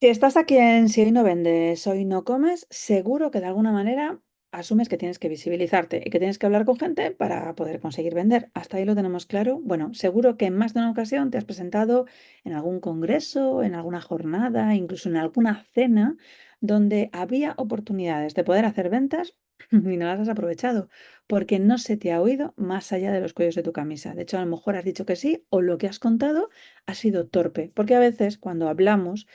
Si estás aquí en Si hoy no vendes, hoy no comes, seguro que de alguna manera asumes que tienes que visibilizarte y que tienes que hablar con gente para poder conseguir vender. Hasta ahí lo tenemos claro. Bueno, seguro que en más de una ocasión te has presentado en algún congreso, en alguna jornada, incluso en alguna cena donde había oportunidades de poder hacer ventas y no las has aprovechado porque no se te ha oído más allá de los cuellos de tu camisa. De hecho, a lo mejor has dicho que sí o lo que has contado ha sido torpe, porque a veces cuando hablamos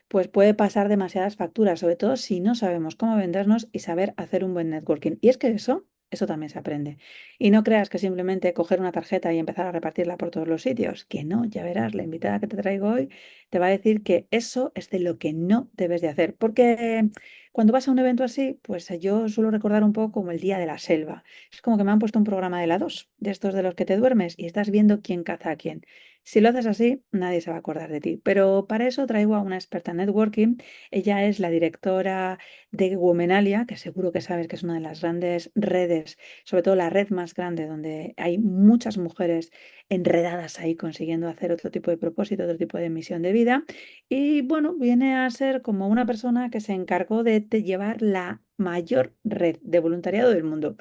pues puede pasar demasiadas facturas, sobre todo si no sabemos cómo vendernos y saber hacer un buen networking. Y es que eso también se aprende. Y no creas que simplemente coger una tarjeta y empezar a repartirla por todos los sitios, que no, ya verás, la invitada que te traigo hoy te va a decir que eso es de lo que no debes de hacer, porque cuando vas a un evento así, pues yo suelo recordar un poco como el día de la selva. Es como que me han puesto un programa de la 2 de estos de los que te duermes y estás viendo quién caza a quién. Si lo haces así, nadie se va a acordar de ti. Pero para eso traigo a una experta en networking. Ella es la directora de Womenalia, que seguro que sabes que es una de las grandes redes, sobre todo la red más grande, donde hay muchas mujeres enredadas ahí consiguiendo hacer otro tipo de propósito, otro tipo de misión de vida. Y bueno, viene a ser como una persona que se encargó de llevar la mayor red de voluntariado del mundo.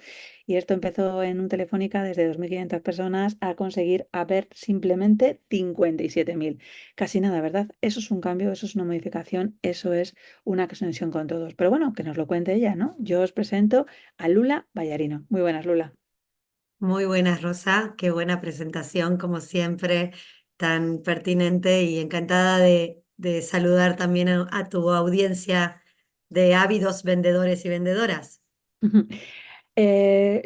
Y esto empezó en un Telefónica desde 2.500 personas a conseguir a ver simplemente 57.000. Casi nada, ¿verdad? Eso es un cambio, eso es una modificación, eso es una conexión con todos. Pero bueno, que nos lo cuente ella, ¿no? Yo os presento a Lula Ballarino. Muy buenas, Lula. Muy buenas, Rosa. Qué buena presentación, como siempre, tan pertinente y encantada de saludar también a tu audiencia de ávidos vendedores y vendedoras.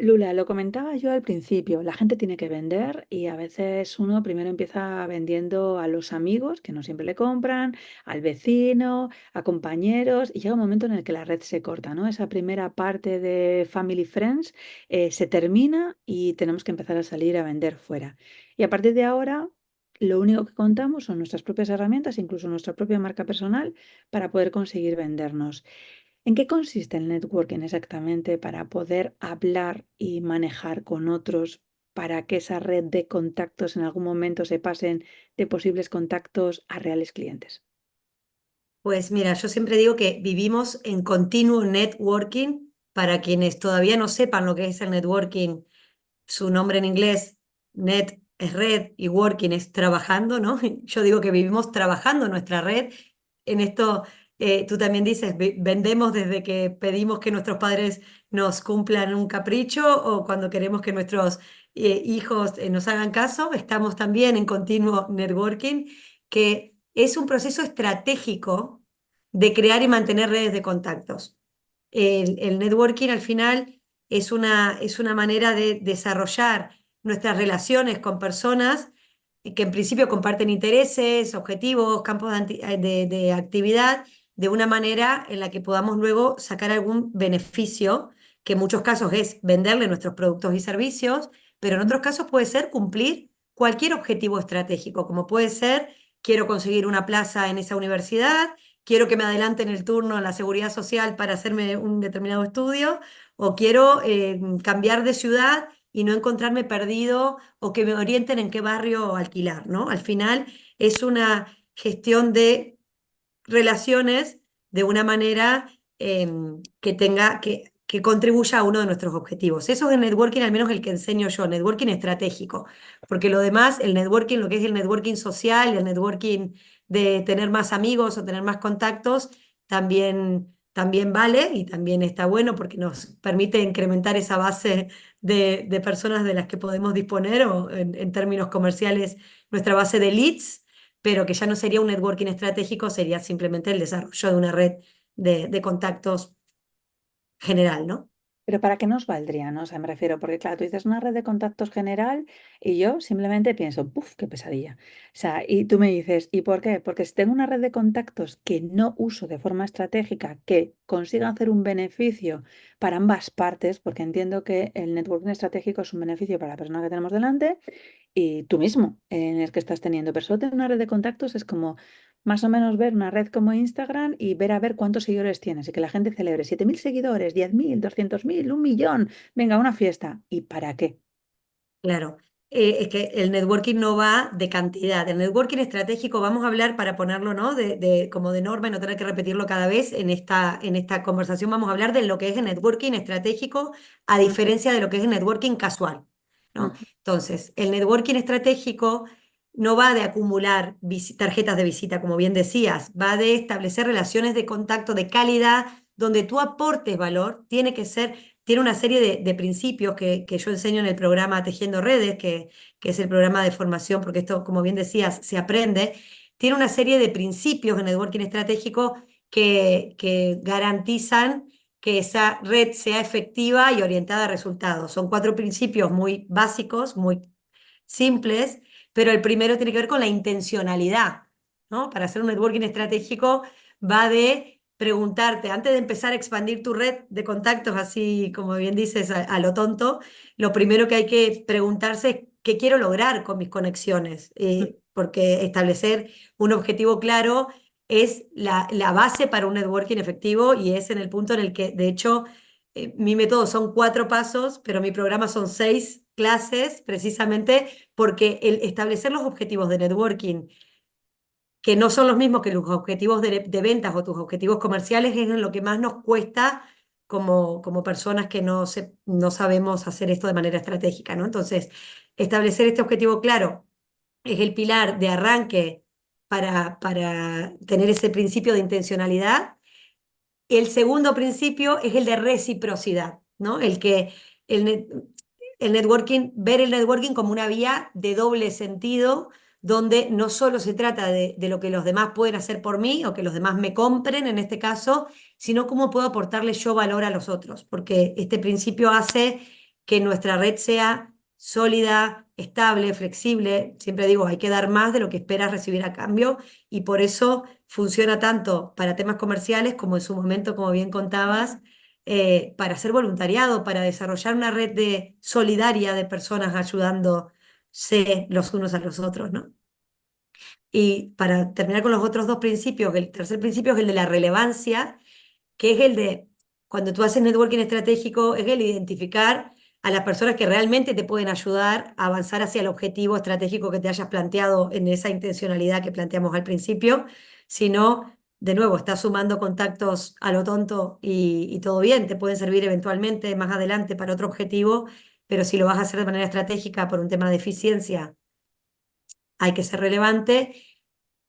Lula, lo comentaba yo al principio, la gente tiene que vender y a veces uno primero empieza vendiendo a los amigos, que no siempre le compran, al vecino, a compañeros, y llega un momento en el que la red se corta, ¿no? Esa primera parte de Family Friends se termina y tenemos que empezar a salir a vender fuera. Y a partir de ahora, lo único que contamos son nuestras propias herramientas, incluso nuestra propia marca personal, para poder conseguir vendernos. ¿En qué consiste el networking exactamente para poder hablar y manejar con otros para que esa red de contactos en algún momento se pasen de posibles contactos a reales clientes? Pues mira, yo siempre digo que vivimos en continuo networking. Para quienes todavía no sepan lo que es el networking, su nombre en inglés, net es red y working es trabajando, ¿no? Yo digo que vivimos trabajando nuestra red. En esto, tú también dices, vendemos desde que pedimos que nuestros padres nos cumplan un capricho o cuando queremos que nuestros hijos nos hagan caso. Estamos también en continuo networking, que es un proceso estratégico de crear y mantener redes de contactos. El networking al final es una manera de desarrollar nuestras relaciones con personas que en principio comparten intereses, objetivos, campos de actividad, de una manera en la que podamos luego sacar algún beneficio, que en muchos casos es venderle nuestros productos y servicios, pero en Ujú. otros casos puede ser cumplir cualquier objetivo estratégico, como puede ser, quiero conseguir una plaza en esa universidad, quiero que me adelanten el turno en la seguridad social para hacerme un determinado estudio, o quiero cambiar de ciudad y no encontrarme perdido o que me orienten en qué barrio alquilar, ¿no? Al final es una gestión de relaciones de una manera que contribuya a uno de nuestros objetivos. Eso es el networking, al menos el que enseño yo, networking estratégico, porque lo demás, el networking, lo que es el networking social, el networking de tener más amigos o tener más contactos, también vale y también está bueno porque nos permite incrementar esa base de personas de las que podemos disponer o en términos comerciales, nuestra base de leads, pero que ya no sería un networking estratégico, sería simplemente el desarrollo de una red de contactos general, ¿no? Pero ¿para qué nos valdría, no? O sea, me refiero, porque claro, tú dices una red de contactos general y yo simplemente pienso, ¡puf, qué pesadilla! O sea, y tú me dices, ¿y por qué? Porque si tengo una red de contactos que no uso de forma estratégica, que consiga hacer un beneficio para ambas partes, porque entiendo que el networking estratégico es un beneficio para la persona que tenemos delante y tú mismo en el que estás teniendo. Pero solo tener una red de contactos es como más o menos ver una red como Instagram y ver a ver cuántos seguidores tienes y que la gente celebre 7.000 seguidores, 10.000, 200.000, 1.000.000. Venga, una fiesta. ¿Y para qué? Claro. Es que el networking no va de cantidad. El networking estratégico, vamos a hablar para ponerlo, ¿no? Como de norma y no tener que repetirlo cada vez en esta conversación, vamos a hablar de lo que es el networking estratégico a Mm, diferencia de lo que es el networking casual, ¿no? mm, Entonces, el networking estratégico no va de acumular tarjetas de visita, como bien decías, va de establecer relaciones de contacto de calidad donde tú aportes valor, tiene una serie de principios que yo enseño en el programa Tejiendo Redes, que es el programa de formación, porque esto, como bien decías, se aprende. Tiene una serie de principios en networking estratégico que garantizan que esa red sea efectiva y orientada a resultados. Son 4 principios muy básicos, muy simples, pero el primero tiene que ver con la intencionalidad, ¿no? Para hacer un networking estratégico va de preguntarte, antes de empezar a expandir tu red de contactos, así como bien dices, a lo tonto, lo primero que hay que preguntarse es qué quiero lograr con mis conexiones, mm. porque establecer un objetivo claro es la base para un networking efectivo y es en el punto en el que, de hecho, mi método son 4 pasos, pero mi programa son 6 clases, precisamente porque el establecer los objetivos de networking, que no son los mismos que los objetivos de ventas o tus objetivos comerciales, es en lo que más nos cuesta como personas que no sabemos hacer esto de manera estratégica, ¿no? Entonces, establecer este objetivo claro es el pilar de arranque para tener ese principio de intencionalidad. El segundo principio es el de reciprocidad, ¿no? El, net- el networking, ver el networking como una vía de doble sentido, donde no solo se trata de lo que los demás pueden hacer por mí o que los demás me compren en este caso, sino cómo puedo aportarle yo valor a los otros, porque este principio hace que nuestra red sea sólida, estable, flexible. Siempre digo, hay que dar más de lo que esperas recibir a cambio y por eso funciona tanto para temas comerciales como en su momento, como bien contabas, para hacer voluntariado, para desarrollar una red solidaria de personas ayudándose los unos a los otros, ¿no? Y para terminar con los otros 2 principios, el tercer principio es el de la relevancia, que es el de, cuando tú haces networking estratégico, es el identificar a las personas que realmente te pueden ayudar a avanzar hacia el objetivo estratégico que te hayas planteado en esa intencionalidad que planteamos al principio, sino, de nuevo, estás sumando contactos a lo tonto y todo bien, te pueden servir eventualmente más adelante para otro objetivo, pero si lo vas a hacer de manera estratégica por un tema de eficiencia, hay que ser relevante.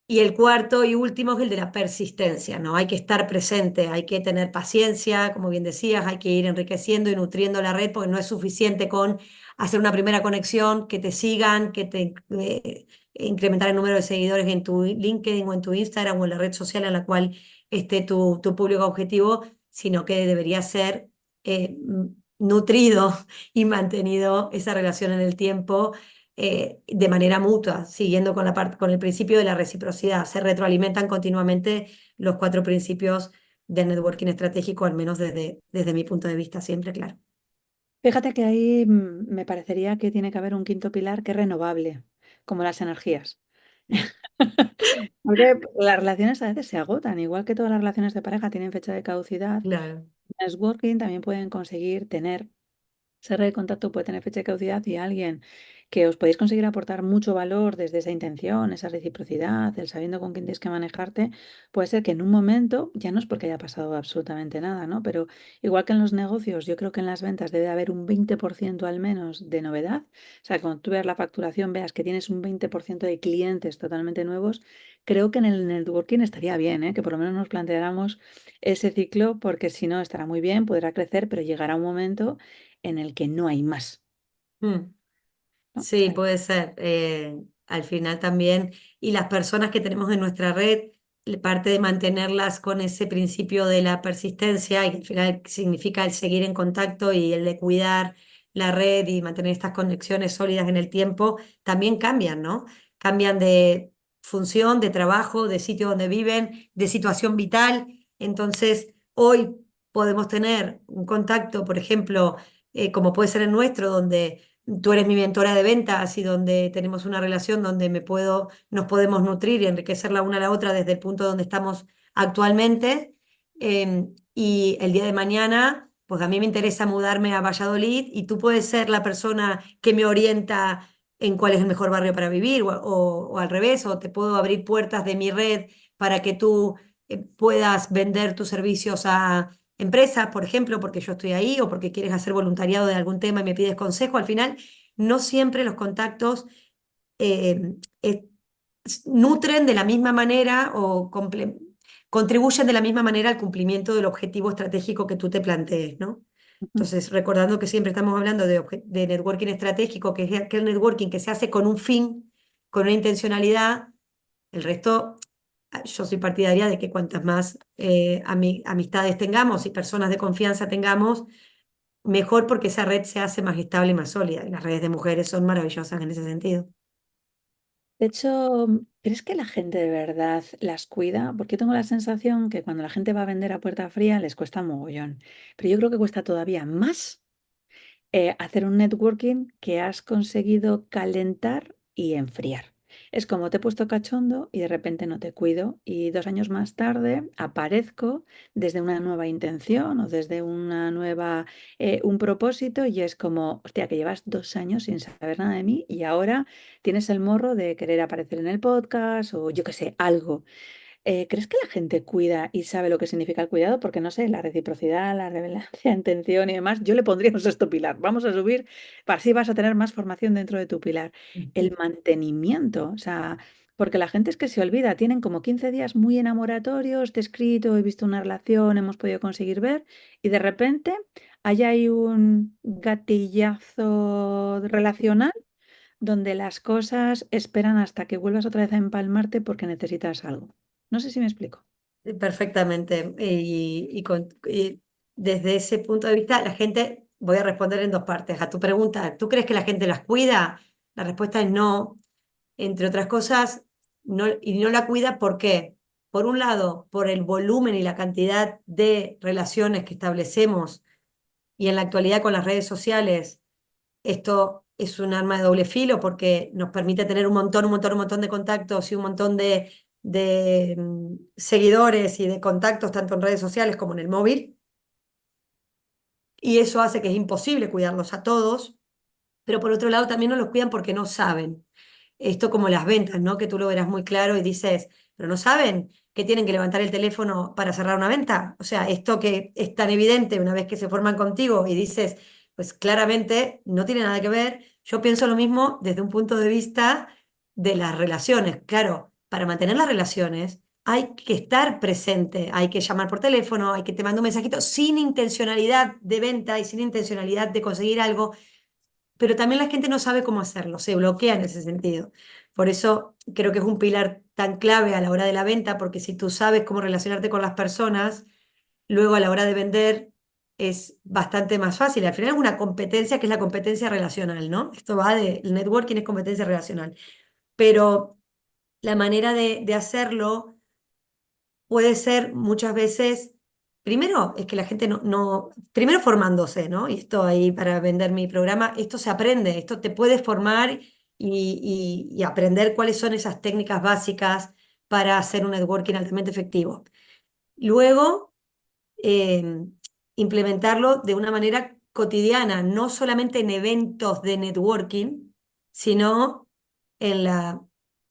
Y el cuarto y último es el de la persistencia, ¿no? Hay que estar presente, hay que tener paciencia, como bien decías, hay que ir enriqueciendo y nutriendo la red, porque no es suficiente con hacer una primera conexión, que te sigan, incrementar el número de seguidores en tu LinkedIn o en tu Instagram o en la red social en la cual esté tu público objetivo, sino que debería ser nutrido y mantenido esa relación en el tiempo de manera mutua, siguiendo con el principio de la reciprocidad. Se retroalimentan continuamente los 4 principios del networking estratégico, al menos desde mi punto de vista, siempre, claro. Fíjate que ahí me parecería que tiene que haber un quinto pilar que es renovable, como las energías. Porque las relaciones a veces se agotan, igual que todas las relaciones de pareja tienen fecha de caducidad. Claro. Networking también pueden conseguir tener esa red de contacto puede tener fecha de caducidad y alguien que os podéis conseguir aportar mucho valor desde esa intención, esa reciprocidad, el sabiendo con quién tienes que manejarte, puede ser que en un momento, ya no es porque haya pasado absolutamente nada, ¿no? Pero igual que en los negocios, yo creo que en las ventas debe haber un 20% al menos de novedad. O sea, cuando tú veas la facturación, veas que tienes un 20% de clientes totalmente nuevos, creo que en el networking estaría bien, ¿eh? Que por lo menos nos planteáramos ese ciclo, porque si no, estará muy bien, podrá crecer, pero llegará un momento en el que no hay más, Mm. ¿no? O Sí, sea, puede ser. Al final también, y las personas que tenemos en nuestra red, parte de mantenerlas con ese principio de la persistencia, y que al final significa el seguir en contacto y el de cuidar la red y mantener estas conexiones sólidas en el tiempo, también cambian, ¿no? Cambian de función, de trabajo, de sitio donde viven, de situación vital. Entonces, hoy podemos tener un contacto, por ejemplo, como puede ser el nuestro, donde tú eres mi mentora de ventas y donde tenemos una relación donde nos podemos nutrir y enriquecer la una a la otra desde el punto donde estamos actualmente. Y el día de mañana, pues a mí me interesa mudarme a Valladolid y tú puedes ser la persona que me orienta en cuál es el mejor barrio para vivir o al revés, o te puedo abrir puertas de mi red para que tú puedas vender tus servicios a empresas, por ejemplo, porque yo estoy ahí o porque quieres hacer voluntariado de algún tema y me pides consejo. Al final, no siempre los contactos eh, eh, nutren de la misma manera o contribuyen de la misma manera al cumplimiento del objetivo estratégico que tú te plantees, ¿no? Ujú. Entonces, recordando que siempre estamos hablando de networking estratégico, que es aquel networking que se hace con un fin, con una intencionalidad, el resto, yo soy partidaria de que cuantas más amistades tengamos y personas de confianza tengamos, mejor porque esa red se hace más estable y más sólida. Y las redes de mujeres son maravillosas en ese sentido. De hecho, ¿crees que la gente de verdad las cuida? Porque yo tengo la sensación que cuando la gente va a vender a puerta fría les cuesta mogollón. Pero yo creo que cuesta todavía más hacer un networking que has conseguido calentar y enfriar. Es como te he puesto cachondo y de repente no te cuido y 2 años más tarde aparezco desde una nueva intención o desde una nueva, un propósito y es como, hostia, que llevas 2 años sin saber nada de mí y ahora tienes el morro de querer aparecer en el podcast o yo qué sé, algo. ¿Crees que la gente cuida y sabe lo que significa el cuidado? Porque no sé, la reciprocidad, la revelancia, intención y demás, yo le pondría un sexto pilar. Vamos a subir, para así vas a tener más formación dentro de tu pilar. El Ujú. mantenimiento, o sea, porque la gente es que se olvida, tienen como 15 días muy enamoratorios, te he escrito, he visto una relación, hemos podido conseguir ver, y de repente hay ahí un gatillazo relacional donde las cosas esperan hasta que vuelvas otra vez a empalmarte porque necesitas algo. No sé si me explico. Perfectamente. Y desde ese punto de vista, la gente, voy a responder en dos partes. A tu pregunta, ¿tú crees que la gente las cuida? La respuesta es no. Entre otras cosas, no, y no la cuida ¿por qué? Por un lado, por el volumen y la cantidad de relaciones que establecemos y en la actualidad con las redes sociales, esto es un arma de doble filo porque nos permite tener un montón de contactos y un montón de seguidores y de contactos tanto en redes sociales como en el móvil. Y eso hace que es imposible cuidarlos a todos, pero por otro lado también no los cuidan porque no saben. Esto como las ventas, ¿no? Que tú lo verás muy claro y dices, pero no saben que tienen que levantar el teléfono para cerrar una venta. O sea, esto que es tan evidente una vez que se forman contigo y dices, pues claramente no tiene nada que ver. Yo pienso lo mismo desde un punto de vista de las relaciones. Claro, para mantener las relaciones hay que estar presente, hay que llamar por teléfono, hay que te mandar un mensajito sin intencionalidad de venta y sin intencionalidad de conseguir algo, pero también la gente no sabe cómo hacerlo, se bloquea en ese sentido. Por eso creo que es un pilar tan clave a la hora de la venta, porque si tú sabes cómo relacionarte con las personas, luego a la hora de vender es bastante más fácil. Al final es una competencia que es la competencia relacional, ¿no? Esto va de, el networking es competencia relacional, pero la manera de hacerlo puede ser muchas veces, primero es que la gente primero formándose, ¿no? Y esto ahí para vender mi programa, esto se aprende, esto te puede formar y aprender cuáles son esas técnicas básicas para hacer un networking altamente efectivo. Luego, eh, implementarlo de una manera cotidiana, no solamente en eventos de networking, sino en la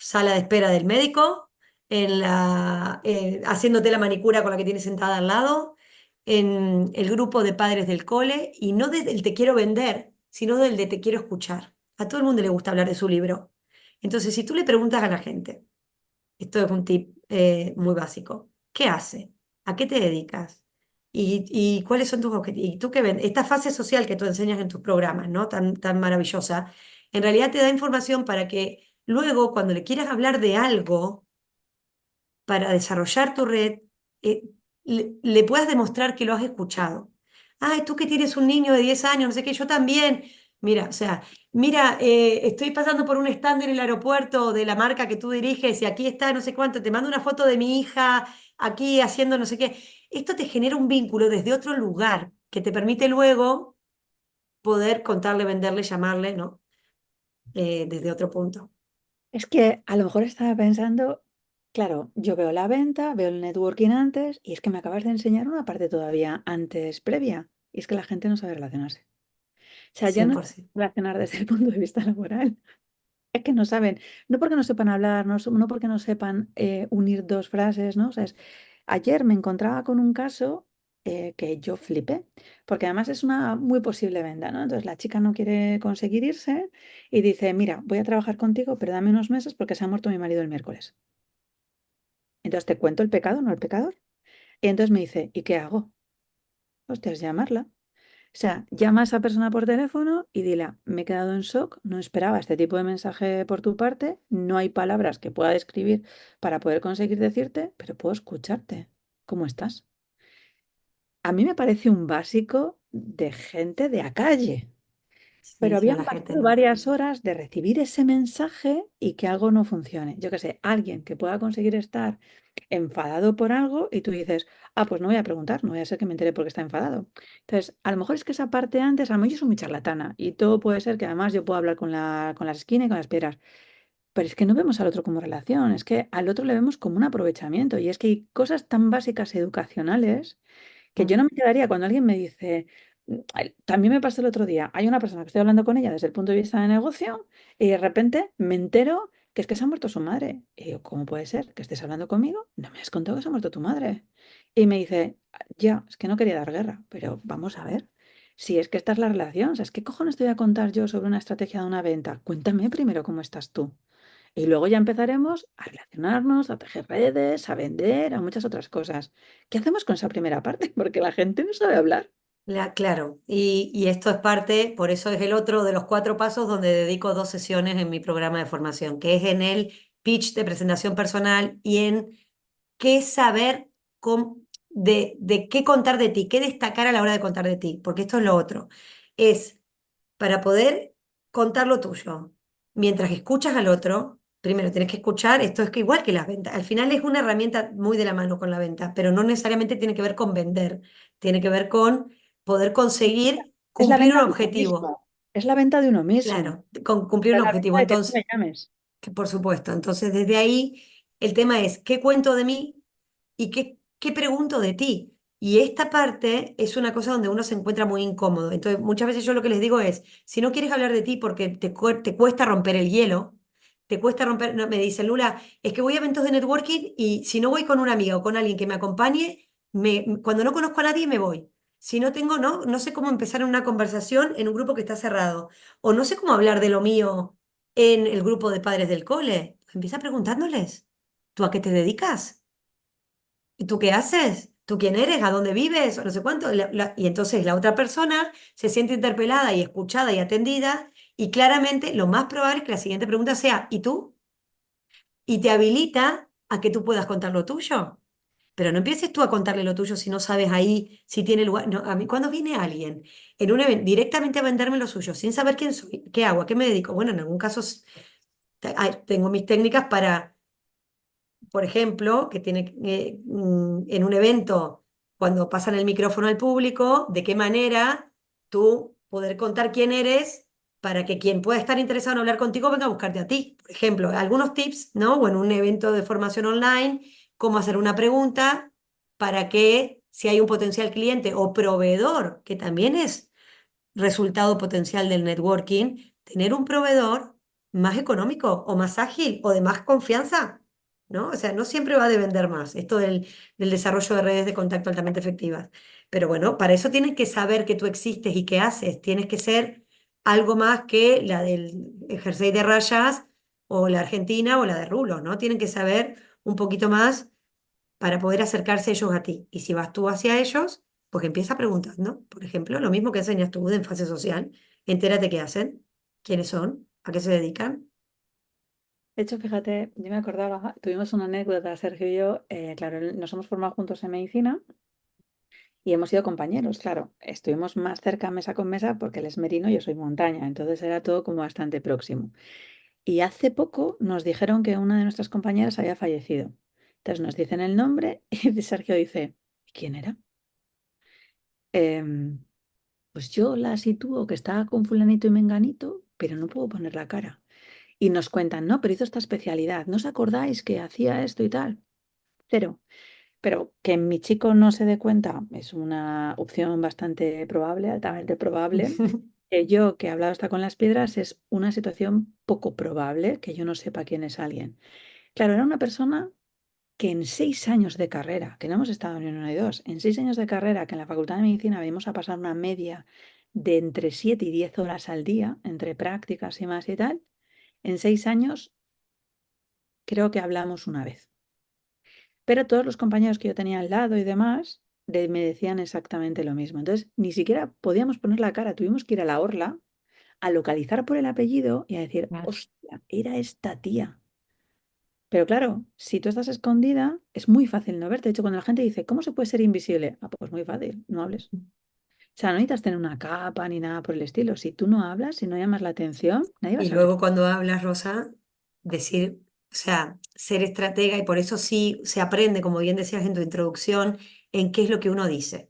sala de espera del médico, haciéndote la manicura con la que tienes sentada al lado, en el grupo de padres del cole, y no del te quiero vender, sino del de te quiero escuchar. A todo el mundo le gusta hablar de su libro. Entonces, si tú le preguntas a la gente, esto es un tip muy básico. ¿Qué hace? ¿A qué te dedicas? ¿Y cuáles son tus objetivos? ¿Y tú qué ven? Esta fase social que tú enseñas en tus programas, ¿no? Tan maravillosa, en realidad te da información para que luego, cuando le quieras hablar de algo para desarrollar tu red, eh, le puedas demostrar que lo has escuchado. Ay, tú que tienes un niño de 10 años, no sé qué, yo también. Mira, o sea, mira, estoy pasando por un stand en el aeropuerto de la marca que tú diriges y aquí está, no sé cuánto, te mando una foto de mi hija aquí haciendo no sé qué. Esto te genera un vínculo desde otro lugar que te permite luego poder contarle, venderle, llamarle, ¿no? Desde otro punto. Es que a lo mejor estaba pensando, claro, yo veo la venta, veo el networking antes y es que me acabas de enseñar una parte todavía antes previa y es que la gente no sabe relacionarse. O sea, ya no es 100%. relacionar desde el punto de vista laboral. Es que no saben, no porque no sepan hablar, no porque no sepan unir dos frases, ¿no? O sea, ayer me encontraba con un caso que yo flipé, porque además es una muy posible venta, ¿no? Entonces la chica no quiere conseguir irse y dice, mira, voy a trabajar contigo, pero dame unos meses porque se ha muerto mi marido el miércoles. Entonces te cuento el pecado, no el pecador. Y entonces me dice, ¿y qué hago? Hostias, llamarla. O sea, llama a esa persona por teléfono y dile, me he quedado en shock, no esperaba este tipo de mensaje por tu parte, no hay palabras que pueda describir para poder conseguir decirte, pero puedo escucharte. ¿Cómo estás? A mí me parece un básico de gente de a calle. Sí, Pero sí, a habían la gente pasado no. varias horas de recibir ese mensaje y que algo no funcione. Yo qué sé, alguien que pueda conseguir estar enfadado por algo y tú dices, ah, pues no voy a preguntar, no voy a ser que me entere porque está enfadado. Entonces, a lo mejor es que esa parte antes, a lo mejor yo soy muy charlatana y todo puede ser que además yo puedo hablar con las esquinas y con las piedras, pero es que no vemos al otro como relación, es que al otro le vemos como un aprovechamiento y es que hay cosas tan básicas educacionales que yo Mm. no me quedaría cuando alguien me dice, también me pasó el otro día, hay una persona que estoy hablando con ella desde el punto de vista de negocio y de repente me entero que es que se ha muerto su madre. Y digo, ¿cómo puede ser que estés hablando conmigo? No me has contado que se ha muerto tu madre. Y me dice, ya, es que no quería dar guerra, pero vamos a ver. Si es que esta es la relación, o sea, es ¿qué cojones te voy a contar yo sobre una estrategia de una venta? Cuéntame primero cómo estás tú. Y luego ya empezaremos a relacionarnos, a tejer redes, a vender, a muchas otras cosas. ¿Qué hacemos con esa primera parte? Porque la gente no sabe hablar. Claro, y esto es parte, por eso es el otro de los 4 pasos donde dedico 2 sesiones en mi programa de formación, que es en el pitch de presentación personal y en qué saber de qué contar de ti, qué destacar a la hora de contar de ti, porque esto es lo otro. Es para poder contar lo tuyo. Mientras escuchas al otro, primero tienes que escuchar, esto es que igual que las ventas, al final es una herramienta muy de la mano con la venta, pero no necesariamente tiene que ver con vender, tiene que ver con poder conseguir Es la cumplir un venta de uno objetivo, mismo. Es la venta de uno mismo. claro, con cumplir un Es la objetivo. venta de que tú me Entonces, llames. que por supuesto. Entonces, desde ahí, el tema es, ¿qué cuento de mí y qué pregunto de ti? Y esta parte es una cosa donde uno se encuentra muy incómodo. Entonces, muchas veces yo lo que les digo es, si no quieres hablar de ti porque te cuesta romper el hielo, te cuesta romper, no, me dice Lula, es que voy a eventos de networking y si no voy con una amiga o con alguien que me acompañe, cuando no conozco a nadie me voy. Si no tengo, no sé cómo empezar una conversación en un grupo que está cerrado. O no sé cómo hablar de lo mío en el grupo de padres del cole. Empieza preguntándoles, ¿tú a qué te dedicas? ¿Y tú qué haces? ¿Tú quién eres? ¿A dónde vives? O no sé cuánto. Y entonces la otra persona se siente interpelada y escuchada y atendida y claramente lo más probable es que la siguiente pregunta sea, ¿y tú? Y te habilita a que tú puedas contar lo tuyo. Pero no empieces tú a contarle lo tuyo si no sabes ahí si tiene lugar. No, a mí cuando viene alguien en un evento directamente a venderme lo suyo, sin saber quién soy, qué hago, a qué me dedico, bueno, en algún caso tengo mis técnicas para, por ejemplo, que tiene en un evento, cuando pasan el micrófono al público, de qué manera tú poder contar quién eres para que quien pueda estar interesado en hablar contigo venga a buscarte a ti. Por ejemplo, algunos tips, ¿no? O en un evento de formación online, cómo hacer una pregunta para que si hay un potencial cliente o proveedor, que también es resultado potencial del networking, tener un proveedor más económico o más ágil o de más confianza, ¿no? O sea, no siempre va de vender más, esto del desarrollo de redes de contacto altamente efectivas. Pero bueno, para eso tienes que saber que tú existes y qué haces, tienes que ser algo más que la del jersey de rayas o la argentina o la de rulos, ¿no? Tienen que saber un poquito más para poder acercarse ellos a ti. Y si vas tú hacia ellos, pues empieza preguntando. Por ejemplo, lo mismo que enseñas tú en fase social. Entérate qué hacen, quiénes son, a qué se dedican. De hecho, fíjate, yo me acordaba, tuvimos una anécdota, Sergio y yo, claro, nos hemos formado juntos en medicina y hemos sido compañeros, claro, estuvimos más cerca mesa con mesa porque él es merino y yo soy montaña, entonces era todo como bastante próximo. Y hace poco nos dijeron que una de nuestras compañeras había fallecido. Entonces nos dicen el nombre y Sergio dice, ¿quién era? "Em, pues yo la sitúo que estaba con fulanito y menganito, pero no puedo poner la cara. Y nos cuentan, no, pero hizo esta especialidad. ¿No os acordáis que hacía esto y tal? Cero. Pero que mi chico no se dé cuenta es una opción bastante probable, altamente probable. que yo, que he hablado hasta con las piedras, es una situación poco probable que yo no sepa quién es alguien. Claro, era una persona que en 6 años de carrera, que no hemos estado ni uno ni dos, en 6 años de carrera, que en la Facultad de Medicina venimos a pasar una media de entre 7 y 10 horas al día, entre prácticas y más y tal, en 6 años creo que hablamos una vez. Pero todos los compañeros que yo tenía al lado y demás me decían exactamente lo mismo. Entonces, ni siquiera podíamos poner la cara, tuvimos que ir a la orla a localizar por el apellido y a decir, Claro. hostia, era esta tía. Pero claro, si tú estás escondida, es muy fácil no verte. De hecho, cuando la gente dice, ¿cómo se puede ser invisible? Ah, pues muy fácil, no hables. O sea, no necesitas tener una capa ni nada por el estilo. Si tú no hablas, si no llamas la atención, nadie va a Y saber. luego cuando hablas, Rosa, decir, o sea, ser estratega, y por eso sí se aprende, como bien decías en tu introducción, en qué es lo que uno dice.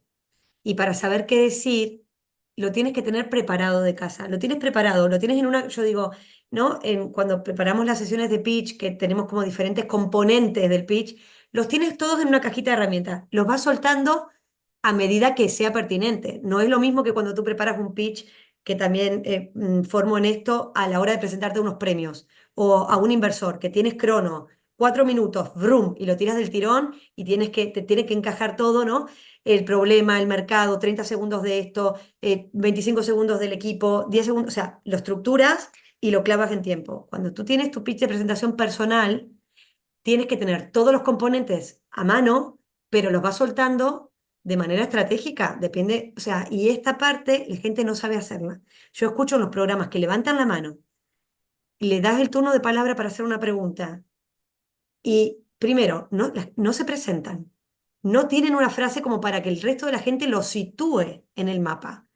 Y para saber qué decir, lo tienes que tener preparado de casa. Lo tienes preparado, lo tienes en una, yo digo, ¿no? Cuando preparamos las sesiones de pitch, que tenemos como diferentes componentes del pitch, los tienes todos en una cajita de herramientas. Los vas soltando a medida que sea pertinente. No es lo mismo que cuando tú preparas un pitch, que también formo en esto a la hora de presentarte unos premios, o a un inversor, que tienes crono, 4 minutos, brum, y lo tiras del tirón y te tiene que encajar todo, ¿no? El problema, el mercado, 30 segundos de esto, 25 segundos del equipo, 10 segundos, o sea, lo estructuras y lo clavas en tiempo. Cuando tú tienes tu pitch de presentación personal, tienes que tener todos los componentes a mano, pero los vas soltando de manera estratégica, depende, o sea, y esta parte la gente no sabe hacerla. Yo escucho en los programas que levantan la mano, le das el turno de palabra para hacer una pregunta y primero, no se presentan, no tienen una frase como para que el resto de la gente lo sitúe en el mapa.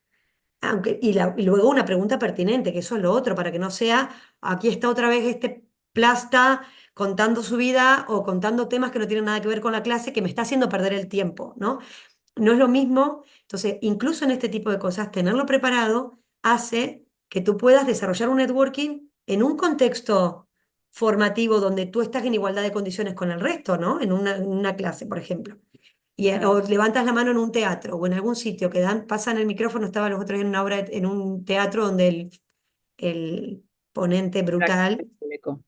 Y luego una pregunta pertinente, que eso es lo otro, para que no sea, aquí está otra vez este plasta contando su vida o contando temas que no tienen nada que ver con la clase, que me está haciendo perder el tiempo, ¿no? No es lo mismo. Entonces, incluso en este tipo de cosas, tenerlo preparado hace que tú puedas desarrollar un networking en un contexto formativo donde tú estás en igualdad de condiciones con el resto, ¿no? En una clase, por ejemplo. O Claro, levantas la mano en un teatro o en algún sitio que pasan el micrófono. Estaba los otros días en una obra, en un teatro donde el ponente brutal público.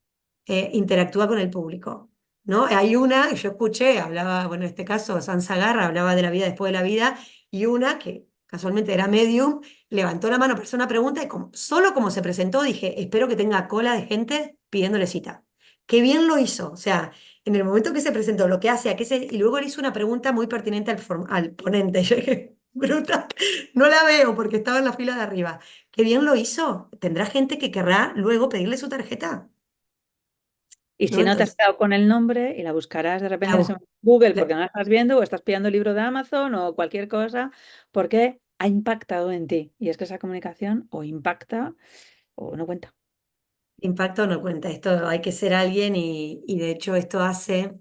interactúa con el público, ¿no? Hay una, yo escuché, hablaba, bueno, en este caso, Sansa Garra hablaba de la vida después de la vida, y una que casualmente era medium, levantó la mano para hacer una pregunta y solo como se presentó dije, espero que tenga cola de gente pidiéndole cita. Qué bien lo hizo, o sea, en el momento que se presentó, lo que hace, y luego le hizo una pregunta muy pertinente al ponente. Yo dije, bruta, no la veo porque estaba en la fila de arriba. Qué bien lo hizo. Tendrá gente que querrá luego pedirle su tarjeta, Y ¿no? si no te has Entonces, quedado con el nombre y la buscarás de repente la, en bus- ese Google la- porque no la estás viendo o estás pillando el libro de Amazon o cualquier cosa, porque ha impactado en ti. Y es que esa comunicación o impacta o no cuenta. impacto no cuenta. Esto hay que ser alguien y de hecho esto hace.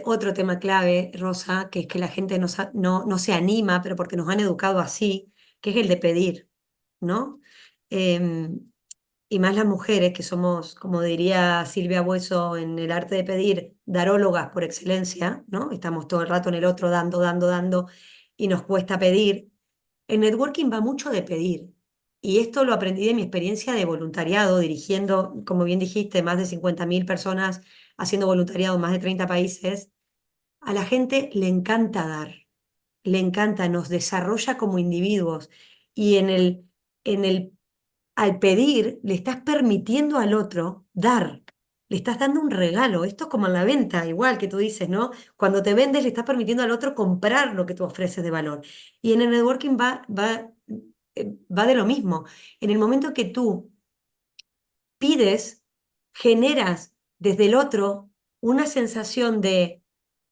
Otro tema clave, Rosa, que es que la gente no se anima, pero porque nos han educado así, que es el de pedir, ¿no? Em, y más las mujeres, que somos, como diría Silvia Bueso, en el arte de pedir, darólogas por excelencia, ¿no? Estamos todo el rato en el otro dando, dando, dando, y nos cuesta pedir. El networking va mucho de pedir. Y esto lo aprendí de mi experiencia de voluntariado, dirigiendo, como bien dijiste, más de 50.000 personas haciendo voluntariado en más de 30 países. A la gente le encanta dar, le encanta, nos desarrolla como individuos. Y al pedir, le estás permitiendo al otro dar, le estás dando un regalo. Esto es como en la venta, igual que tú dices, ¿no? Cuando te vendes, le estás permitiendo al otro comprar lo que tú ofreces de valor. Y en el networking va de lo mismo. En el momento que tú pides, generas desde el otro una sensación de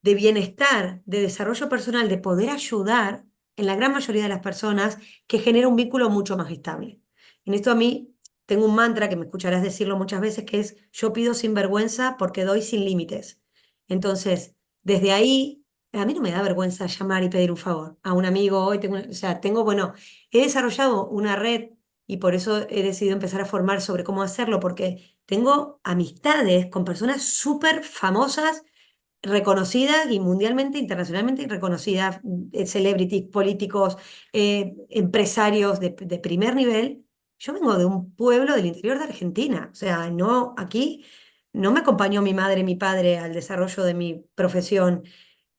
bienestar, de desarrollo personal, de poder ayudar en la gran mayoría de las personas, que genera un vínculo mucho más estable. En esto a mí tengo un mantra que me escucharás decirlo muchas veces, que es: yo pido sin vergüenza porque doy sin límites. Entonces, desde ahí, a mí no me da vergüenza llamar y pedir un favor a un amigo. Hoy tengo, o sea, bueno, he desarrollado una red y por eso he decidido empezar a formar sobre cómo hacerlo, porque tengo amistades con personas súper famosas reconocidas y mundialmente, internacionalmente reconocidas, celebrities, políticos, empresarios de primer nivel. Yo vengo de un pueblo del interior de Argentina, o sea, no aquí no me acompañó mi madre y mi padre al desarrollo de mi profesión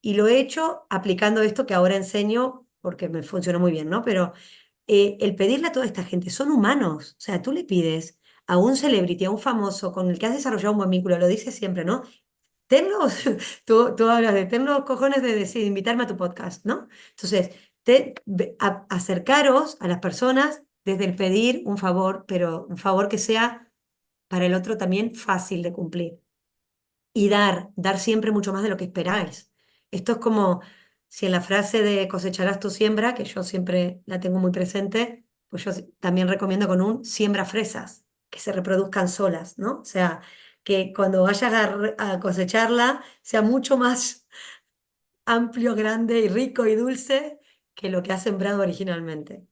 y lo he hecho aplicando esto que ahora enseño porque me funcionó muy bien, ¿no? Pero el pedirle a toda esta gente, son humanos, o sea, tú le pides a un celebrity, a un famoso con el que has desarrollado un buen vínculo, lo dices siempre, ¿no? Ten los, tú hablas de ten los cojones de decir, invitarme a tu podcast, ¿no? Entonces, acercaros a las personas desde el pedir un favor, pero un favor que sea para el otro también fácil de cumplir. Y dar siempre mucho más de lo que esperáis. Esto es como si en la frase de cosecharás tu siembra, que yo siempre la tengo muy presente, pues yo también recomiendo con un siembra fresas, que se reproduzcan solas, ¿no? O sea, que cuando vayas a cosecharla sea mucho más amplio, grande y rico y dulce que lo que has sembrado originalmente.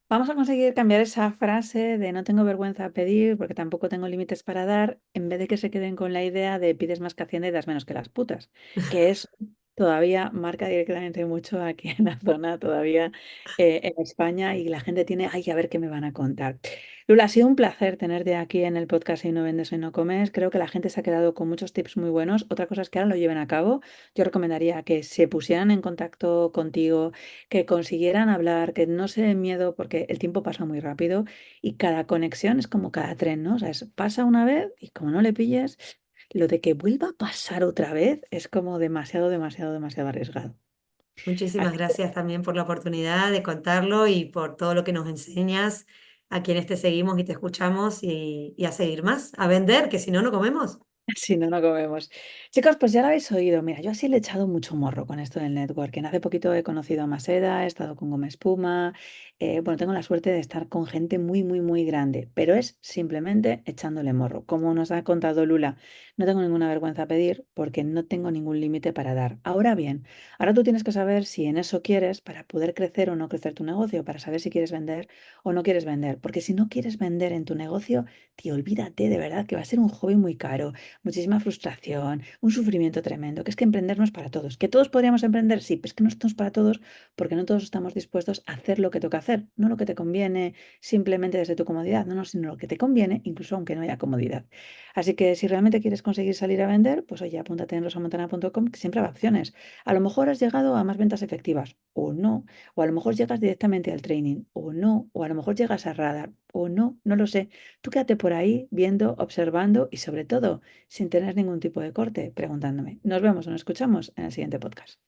Vamos a conseguir cambiar esa frase de no tengo vergüenza a pedir porque tampoco tengo límites para dar, en vez de que se queden con la idea de pides más que Hacienda y das menos que las putas, que eso todavía marca directamente mucho aquí en la zona, todavía en España, y la gente tiene, ay, a ver qué me van a contar. Lula, ha sido un placer tenerte aquí en el podcast Si no vendes, hoy no comes. Creo que la gente se ha quedado con muchos tips muy buenos. Otra cosa es que ahora lo lleven a cabo. Yo recomendaría que se pusieran en contacto contigo, que consiguieran hablar, que no se den miedo porque el tiempo pasa muy rápido y cada conexión es como cada tren, ¿no? O sea, pasa una vez y como no le pilles, lo de que vuelva a pasar otra vez es como demasiado, demasiado, demasiado arriesgado. Muchísimas Así que, gracias también por la oportunidad de contarlo y por todo lo que nos enseñas a quienes te seguimos y te escuchamos y a seguir más, a vender, que si no, no comemos. si no, no comemos. Chicos, pues ya lo habéis oído. Mira, yo así le he echado mucho morro con esto del networking. Hace poquito he conocido a Maseda, he estado con Goma Espuma. Bueno, tengo la suerte de estar con gente muy, muy, muy grande, pero es simplemente echándole morro. Como nos ha contado Lula, no tengo ninguna vergüenza a pedir porque no tengo ningún límite para dar. Ahora bien, ahora tú tienes que saber si en eso quieres para poder crecer o no crecer tu negocio, para saber si quieres vender o no quieres vender. Porque si no quieres vender en tu negocio, tío, olvídate de verdad que va a ser un hobby muy caro, muchísima frustración, un sufrimiento tremendo, que es que emprender no es para todos. ¿Que todos podríamos emprender? Sí, pero es que no es para todos porque no todos estamos dispuestos a hacer lo que toca hacer, no lo que te conviene simplemente desde tu comodidad, no, no, sino lo que te conviene, incluso aunque no haya comodidad. Así que si realmente quieres conseguir salir a vender, pues oye, apúntate en rosamontana.com, que siempre habrá opciones. A lo mejor has llegado a más ventas efectivas o no, o a lo mejor llegas directamente al training o no, o a lo mejor llegas a radar o no, no lo sé. Tú quédate por ahí viendo, observando y sobre todo sin tener ningún tipo de corte, preguntándome. Nos vemos o nos escuchamos en el siguiente podcast.